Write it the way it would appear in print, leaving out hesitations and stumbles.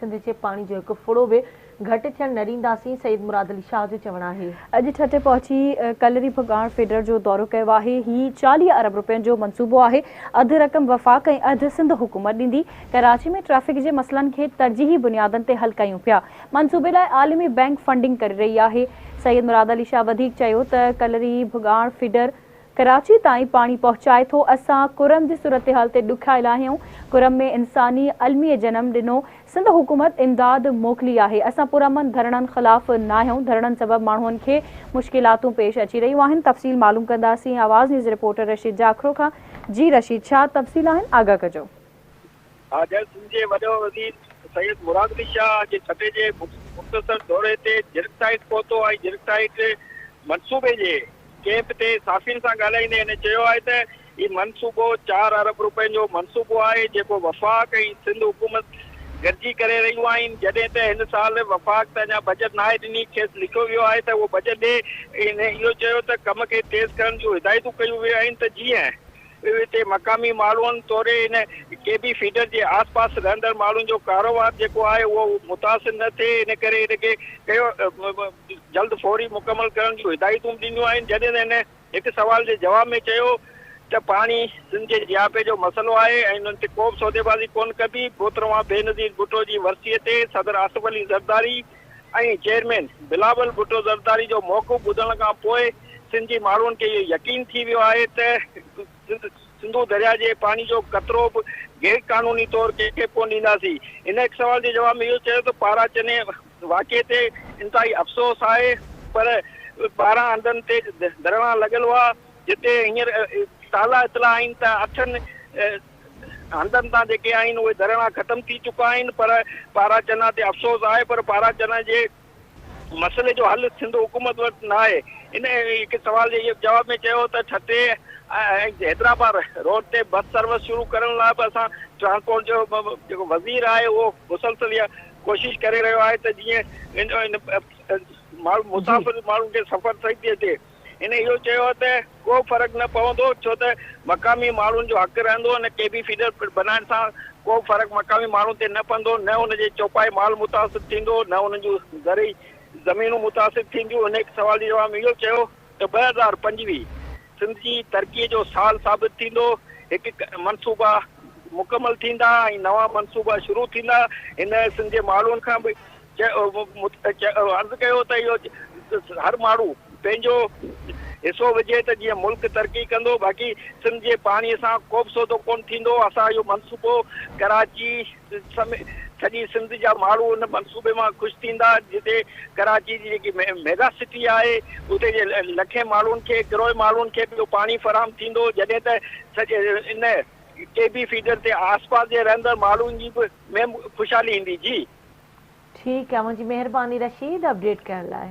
सिंध जे पानी जो एक फुड़ो भी घट थियण न ॾींदासीं। सईद मुराद अली शाह जो चवणु आहे। अॼु ठटे पहुची कलरी भगाण फीडर जो दौरो कयो आहे। ही 40 अरब रुपयनि जो मंसूबो आहे। अधु रक़म वफ़ाक़ ऐं अधु सिंध हुकूमत ॾींदी। कराची में ट्रैफिक जे मसइलनि खे तरजीही बुनियादनि ते हल कयूं पिया। मंसूबे लाइ आलमी बैंक फंडिंग करे रही आहे। सईद मुराद अली शाह वधीक चयो त कलरी भगाण फीडर कराची ताईं पानी पहुचाए थो। असां कुरम जी सूरत हाल ते ॾुखायल आहियूं। कुरम में इंसानी अलमीअ जनम ॾिनो। सिंध हुकूमत इमदाद मोकिली आहे। असां पुरअमन धरणनि ख़िलाफ़ न आहियूं। धरणनि सबबि माण्हुनि खे मुश्किलातूं पेश अची रहियूं आहिनि। तफ़सील मालूम कंदासीं आवाज़ न्यूज़ रिपोर्टर रशीद जाखरो खां। जी रशीद, छा तफ़सील आहिनि, आगाह कजो। सैयद मुराद अली शाह जे छठे जे मुख़्तसर दौरे ते जिरकसाइट पहुतो आहे। जिरकसाइट मनसूबे जे कैंप ते साफ़िन सां ॻाल्हाईंदे हिन चयो आहे त ही मनसूबो 4 अरब रुपयनि जो मनसूबो आहे जेको वफ़ाक़ ऐं सिंध हुकूमत गॾिजी करे रहियूं आहिनि। जॾहिं त हिन साल वफ़ाक़ त अञा बजट नाहे ॾिनी, खेसि लिखियो वियो आहे त उहो बजट ॾे। इहो चयो त कम खे तेज़ करण जूं हिदायतूं कयूं वियूं आहिनि त जीअं हिते मक़ामी माण्हुनि तौरु हिन के बि फीडर जे आस पास रहंदड़ माण्हुनि जो कारोबार जेको आहे उहो मुतासिर न थिए। इन करे हिनखे कयो जल्द फौरी मुकमल करण जूं हिदायतूं ॾिनियूं आहिनि। जॾहिं त हिन हिकु सवाल जे जवाब में चयो त पाणी सिंध जे जियापे जो मसइलो आहे ऐं उन्हनि ते को बि सौदेबाज़ी कोन कबी। मोहतरमा बेनज़ीर भुट्टो जी वर्सीअ ते सदर आसिफ अली ज़रदारी ऐं चेयरमैन बिलावल भुट्टो ज़रदारी जो मौक़िफ़ ॿुधण खां पोइ सिंध जी माण्हुनि खे इहो यकीन थी वियो आहे त सिंधु दरिया जे पानी जो कतरो बि गैर कानूनी तौर कंहिंखे कोन ॾींदासीं। इन हिकु सवाल जे जवाब में इहो चयो त पारा चने वाक़े ते इंतिहाई अफ़सोस आहे, पर 12 हंधनि ते धरणा लॻल हुआ जिते हींअर ताज़ा इतला आहिनि त 8 हंधनि तां जेके आहिनि उहे धरणा ख़तमु थी चुका आहिनि। पर पारा चना ते अफ़सोस आहे, पर पारा चना जे मसइले जो हल सिंध हुकूमत वटि न आहे। इन हिकु सवाल जे जवाब में चयो त ठटे ऐं हैदराबाद रोड ते बस सर्विस शुरू करण लाइ बि असां ट्रांसपोर्ट जो जेको वज़ीर आहे उहो मुसलसल इहा कोशिशि करे रहियो आहे त जीअं मुसाफ़िर माण्हुनि खे सफ़र सही थी अचे। हिन इहो चयो त को फ़र्क़ु न पवंदो, छो त मक़ामी माण्हुनि जो हक़ु रहंदो। न के बि फीडर बनाइण सां को फ़र्क़ु मक़ामी माण्हुनि ते न पवंदो, न हुनजे चौपाई माल मुतासिर थींदो, न हुननि जूं ज़रई ज़मीनूं मुतासिर थींदियूं। हिन हिकु सवाल जे जवाब में इहो चयो त 2025 सिंध जी तरक़ीअ जो साल साबित थींदो। हिकु मनसूबा मुकमल थींदा ऐं नवां मनसूबा शुरू थींदा। हिन सिंध जे माण्हुनि खां बि अर्ज़ु कयो त इहो हर माण्हू पंहिंजो हिसो विझे त जीअं मुल्क तरक़ी कंदो। बाक़ी सिंध जे पाणीअ सां को बि सौदो कोन थींदो। असां इहो मनसूबो कराची सॼी सिंध जा माण्हू उन मनसूबे मां ख़ुशि थींदा। जिते कराची जी जेकी मेगा सिटी आहे उते जे लखे माण्हुनि खे करोड़ माण्हुनि खे बि पाणी फराहम थींदो। जॾहिं त सॼे इन के बि फीडर ते आसपास जे रहंदड़ माण्हुनि जी बि में ख़ुशहाली ईंदी। जी ठीकु आहे, मुंहिंजी महिरबानी रशीद अपडेट करण लाइ।